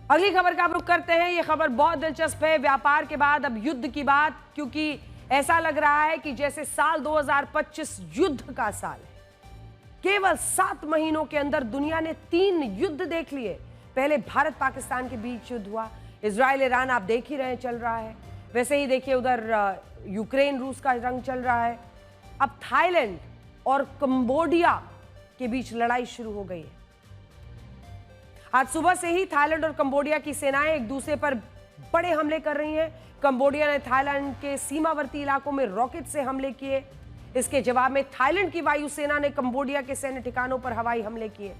अगली खबर का आप रुख करते हैं। ये खबर बहुत दिलचस्प है। व्यापार के बाद अब युद्ध की बात, क्योंकि ऐसा लग रहा है कि जैसे साल 2025 युद्ध का साल है। केवल 7 महीनों के अंदर दुनिया ने 3 युद्ध देख लिए। पहले भारत पाकिस्तान के बीच युद्ध हुआ, इजराइल ईरान आप देख ही रहे हैं चल रहा है। वैसे ही देखिए उधर यूक्रेन रूस का जंग चल रहा है। अब थाईलैंड और कंबोडिया के बीच लड़ाई शुरू हो गई है। आज सुबह से ही थाईलैंड और कंबोडिया की सेनाएं एक दूसरे पर बड़े हमले कर रही हैं। कंबोडिया ने थाईलैंड के सीमावर्ती इलाकों में रॉकेट से हमले किए। इसके जवाब में थाईलैंड की वायुसेना ने कंबोडिया के सैन्य ठिकानों पर हवाई हमले किए।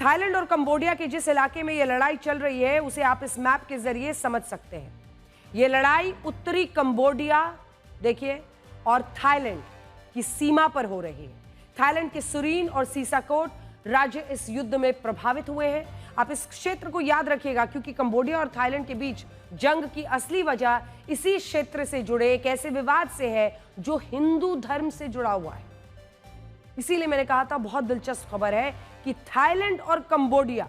थाईलैंड और कंबोडिया के जिस इलाके में यह लड़ाई चल रही है उसे आप इस मैप के जरिए समझ सकते हैं। यह लड़ाई उत्तरी कंबोडिया देखिए और थाईलैंड की सीमा पर हो रही है। थाईलैंड के सुरीन और सीसाकोट राज्य इस युद्ध में प्रभावित हुए हैं। आप इस क्षेत्र को याद रखिएगा, क्योंकि कंबोडिया और थाईलैंड के बीच जंग की असली वजह इसी क्षेत्र से जुड़े एक ऐसे विवाद से है जो हिंदू धर्म से जुड़ा हुआ है। इसीलिए मैंने कहा था बहुत दिलचस्प खबर है कि थाईलैंड और कंबोडिया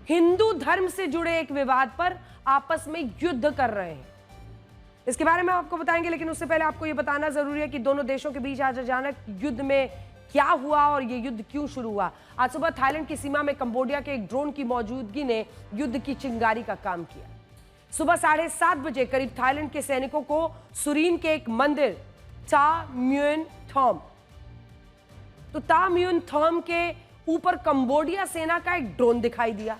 हिंदू धर्म से जुड़े एक विवाद पर आपस में युद्ध कर रहे हैं। इसके बारे में आपको बताएंगे, लेकिन उससे पहले आपको यह बताना जरूरी है कि दोनों देशों के बीच आज अचानक युद्ध में क्या हुआ और यह युद्ध क्यों शुरू हुआ। आज सुबह थाईलैंड की सीमा में कंबोडिया के एक ड्रोन की मौजूदगी ने युद्ध की चिंगारी का काम किया। सुबह 7:30 बजे करीब थाईलैंड के सैनिकों को सुरीन के एक मंदिर ता म्युन थॉम के ऊपर कंबोडिया सेना का एक ड्रोन दिखाई दिया।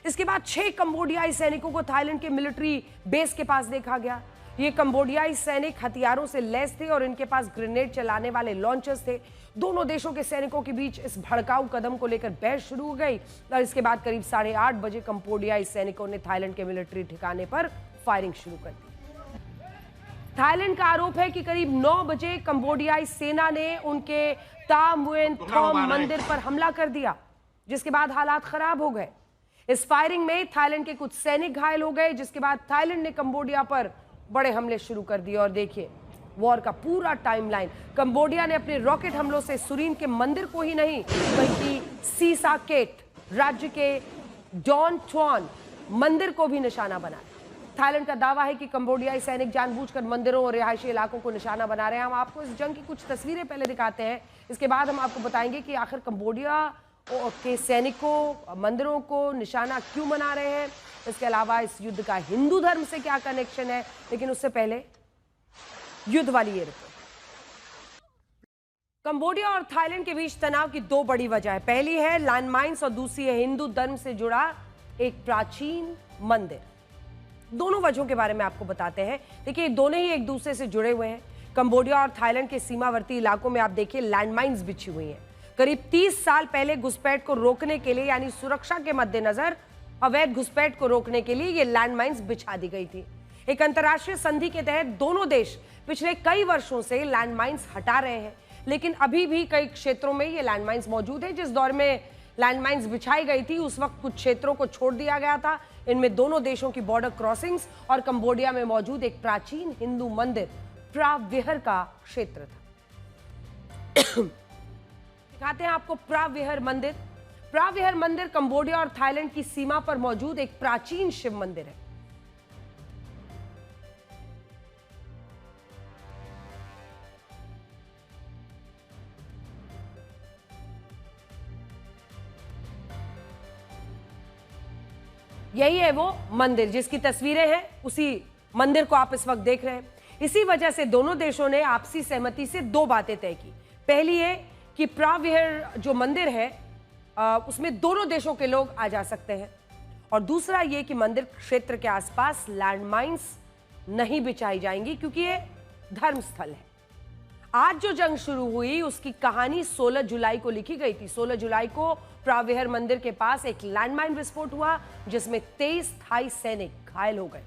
इसके बाद 6 कंबोडियाई सैनिकों को थाईलैंड के मिलिट्री बेस के पास देखा गया। ये कंबोडियाई सैनिक हथियारों से लैस थे और इनके पास ग्रेनेड चलाने वाले लॉन्चर्स थे। दोनों देशों के सैनिकों के बीच इस भड़काऊ कदम को लेकर बहस शुरू हो गई और इसके बाद करीब 8:30 बजे कंबोडियाई सैनिकों ने थाईलैंड के मिलिट्री ठिकाने पर फायरिंग शुरू कर दी। थाईलैंड का आरोप है कि करीब 9 बजे कंबोडियाई सेना ने उनके ता म्युन थॉम मंदिर पर हमला कर दिया, जिसके बाद हालात खराब हो गए। इस फायरिंग में थाईलैंड के कुछ सैनिक घायल हो गए, जिसके बाद थाईलैंड ने कंबोडिया पर बड़े हमले शुरू कर दिए। और देखिए वॉर का पूरा टाइमलाइन। कंबोडिया ने अपने रॉकेट हमलों से सुरीन के मंदिर को ही नहीं बल्कि सीसाकेट राज्य के डॉन ट्वान मंदिर को भी निशाना बनाया। थाईलैंड का दावा है कि कंबोडियाई सैनिक जानबूझकर मंदिरों और रिहायशी इलाकों को निशाना बना रहे हैं। हम आपको इस जंग की कुछ तस्वीरें पहले दिखाते हैं, इसके बाद हम आपको बताएंगे कि आखिर कंबोडिया के सैनिकों मंदिरों को निशाना क्यों बना रहे हैं। इसके अलावा इस युद्ध का हिंदू धर्म से क्या कनेक्शन है। लेकिन उससे पहले युद्ध वाली ये रिपोर्ट। कंबोडिया और थाईलैंड के बीच तनाव की 2 बड़ी वजह है। पहली है लैंडमाइंस और दूसरी है हिंदू धर्म से जुड़ा एक प्राचीन मंदिर। दोनों वजहों के बारे में आपको बताते हैं। देखिए दोनों ही एक दूसरे से जुड़े हुए हैं। कंबोडिया और थाईलैंड के सीमावर्ती इलाकों में आप देखिए लैंडमाइंस बिछी हुई हैं। करीब 30 साल पहले घुसपैठ को रोकने के लिए, यानी सुरक्षा के मद्देनजर अवैध घुसपैठ को रोकने के लिए ये लैंडमाइंस बिछा दी गई थी। एक अंतर्राष्ट्रीय संधि के तहत दोनों देश पिछले कई वर्षों से लैंडमाइंस हटा रहे हैं, लेकिन अभी भी कई क्षेत्रों में ये लैंडमाइंस मौजूद है। जिस दौर में लैंडमाइंस बिछाई गई थी उस वक्त कुछ क्षेत्रों को छोड़ दिया गया था। इनमें दोनों देशों की बॉर्डर क्रॉसिंग्स और कंबोडिया में मौजूद एक प्राचीन हिंदू मंदिर प्राविहर का क्षेत्र था। दिखाते हैं आपको प्राविहर मंदिर। प्राविहर मंदिर कंबोडिया और थाईलैंड की सीमा पर मौजूद एक प्राचीन शिव मंदिर है। यही है वो मंदिर जिसकी तस्वीरें हैं, उसी मंदिर को आप इस वक्त देख रहे हैं। इसी वजह से दोनों देशों ने आपसी सहमति से 2 बातें तय की। पहली है कि प्राविहर जो मंदिर है उसमें दोनों देशों के लोग आ जा सकते हैं, और दूसरा ये कि मंदिर क्षेत्र के आसपास लैंडमाइंस नहीं बिछाई जाएंगी, क्योंकि ये धर्म स्थल है। आज जो जंग शुरू हुई उसकी कहानी 16 जुलाई को लिखी गई थी। 16 जुलाई को प्राविहर मंदिर के पास एक लैंडमाइन विस्फोट हुआ जिसमें 23 थाई सैनिक घायल हो गए।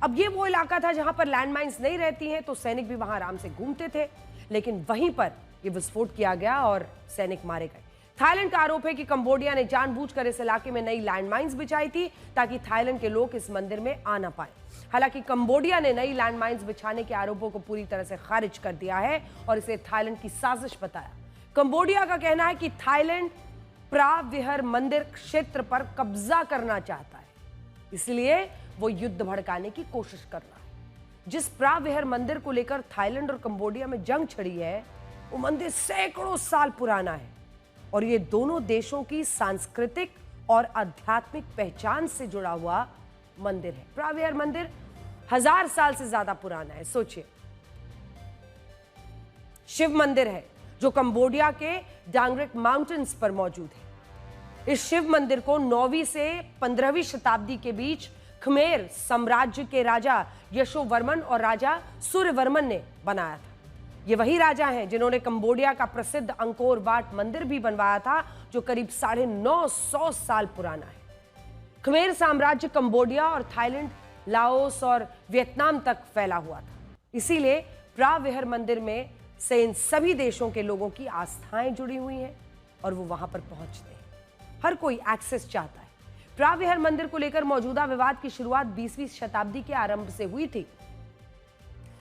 अब ये वो इलाका था जहां पर लैंडमाइंस नहीं रहती हैं, तो सैनिक भी वहां आराम से घूमते थे, लेकिन वहीं पर यह विस्फोट किया गया और सैनिक मारे गए। थाईलैंड का आरोप है कि कंबोडिया ने जानबूझकर इस इलाके में नई लैंडमाइंस बिछाई थी ताकि थाईलैंड के लोग इस मंदिर में आ ना पाए। हालांकि कंबोडिया ने नई लैंडमाइंस बिछाने के आरोपों को पूरी तरह से खारिज कर दिया है और इसे थाईलैंड की साजिश बताया। कंबोडिया का कहना है कि थाईलैंड प्राविहर मंदिर क्षेत्र पर कब्जा करना चाहता है, इसलिए वो युद्ध भड़काने की कोशिश कर रहा है। जिस प्राविहर मंदिर को लेकर थाईलैंड और कंबोडिया में जंग छिड़ी है, वो मंदिर सैकड़ों साल पुराना है और ये दोनों देशों की सांस्कृतिक और आध्यात्मिक पहचान से जुड़ा हुआ मंदिर है। प्राविहर मंदिर 1000 साल से ज्यादा पुराना है। सोचिए, शिव मंदिर है जो कंबोडिया के डांगरेक माउंटेन्स पर मौजूद है। इस शिव मंदिर को 9वीं से 15वीं शताब्दी के बीच खमेर साम्राज्य के राजा यशोवर्मन और राजा सूर्यवर्मन ने बनाया था। ये वही राजा हैं जिन्होंने कंबोडिया का प्रसिद्ध अंकोर वाट मंदिर भी बनवाया था, जो करीब 950 साल पुराना है। खमेर साम्राज्य कंबोडिया और थाईलैंड, लाओस और वियतनाम तक फैला हुआ था। इसीलिए प्राविहर मंदिर में से इन सभी देशों के लोगों की आस्थाएं जुड़ी हुई हैं और वो वहां पर पहुंचते हैं। हर कोई एक्सेस चाहता है। प्राविहर मंदिर को लेकर मौजूदा विवाद की शुरुआत 20वीं शताब्दी के आरंभ से हुई थी।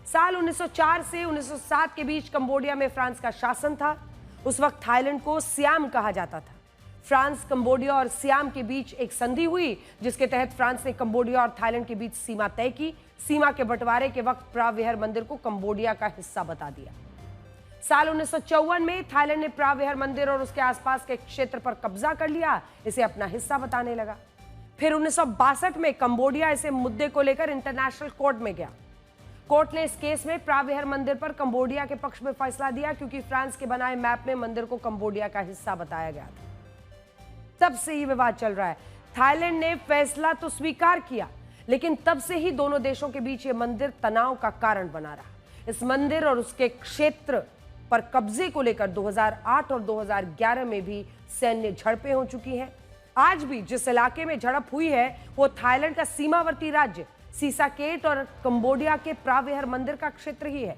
साल 1904 से 1907 के बीच कंबोडिया में फ्रांस का शासन था। उस वक्त थाईलैंड को सियाम कहा जाता था। फ्रांस, कंबोडिया और सियाम के बीच एक संधि हुई, जिसके तहत फ्रांस ने कंबोडिया और थाईलैंड के बीच सीमा तय की। सीमा के बंटवारे के वक्त प्राविहर मंदिर को कंबोडिया का हिस्सा बता दिया। साल 1954 में थाईलैंड ने प्राविहर मंदिर और उसके आसपास के क्षेत्र पर कब्जा कर लिया, इसे अपना हिस्सा बताने लगा। फिर 1962 में कंबोडिया इसे मुद्दे को लेकर इंटरनेशनल कोर्ट में गया। कोर्ट ने इस केस में प्राविहर मंदिर पर कंबोडिया के पक्ष में फैसला दिया, क्योंकि फ्रांस के बनाए मैप में मंदिर को कंबोडिया का हिस्सा बताया गया था। तब से ये विवाद चल रहा है। थाईलैंड ने फैसला तो स्वीकार किया, लेकिन तब से ही दोनों देशों के बीच ये मंदिर तनाव का कारण बना रहा। इस मंदिर और उसके क्षेत्र पर कब्जे को लेकर 2008 और 2011 में भी सैन्य झड़पें हो चुकी हैं। आज भी जिस इलाके में झड़प हुई है वो थाईलैंड का सीमावर्ती राज्य सीसाकेट और कंबोडिया के प्राविहर मंदिर का क्षेत्र ही है।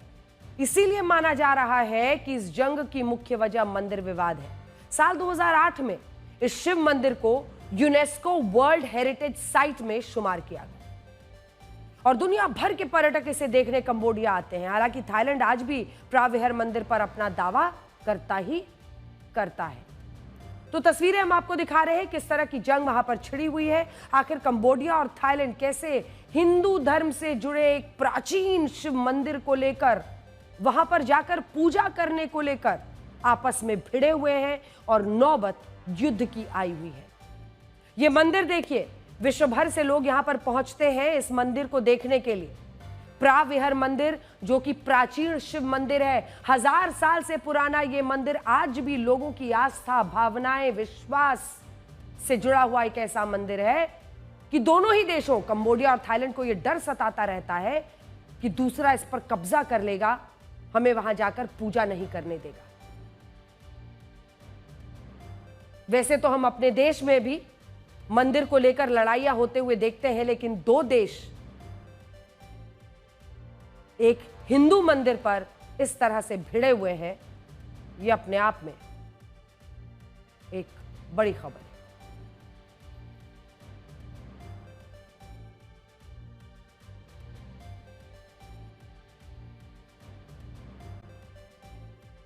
इसीलिए माना जा रहा है कि इस जंग की मुख्य वजह मंदिर विवाद है। साल 2008 में इस शिव मंदिर को यूनेस्को वर्ल्ड हेरिटेज साइट में शुमार किया गया और दुनिया भर के पर्यटक इसे देखने कंबोडिया आते हैं। हालांकि थाईलैंड आज भी प्राविहर मंदिर पर अपना दावा करता ही करता है। तो तस्वीरें हम आपको दिखा रहे हैं किस तरह की जंग वहां पर छिड़ी हुई है। आखिर कंबोडिया और थाईलैंड कैसे हिंदू धर्म से जुड़े एक प्राचीन शिव मंदिर को लेकर, वहां पर जाकर पूजा करने को लेकर आपस में भिड़े हुए हैं और नौबत युद्ध की आई हुई है। यह मंदिर देखिए, विश्व भर से लोग यहां पर पहुंचते हैं इस मंदिर को देखने के लिए। प्राविहर मंदिर जो कि प्राचीन शिव मंदिर है, 1000 साल से पुराना ये मंदिर आज भी लोगों की आस्था, भावनाएं, विश्वास से जुड़ा हुआ एक ऐसा मंदिर है कि दोनों ही देशों कंबोडिया और थाईलैंड को यह डर सताता रहता है कि दूसरा इस पर कब्जा कर लेगा, हमें वहां जाकर पूजा नहीं करने देगा। वैसे तो हम अपने देश में भी मंदिर को लेकर लड़ाइयां होते हुए देखते हैं, लेकिन दो देश एक हिंदू मंदिर पर इस तरह से भिड़े हुए हैं, यह अपने आप में एक बड़ी खबर है।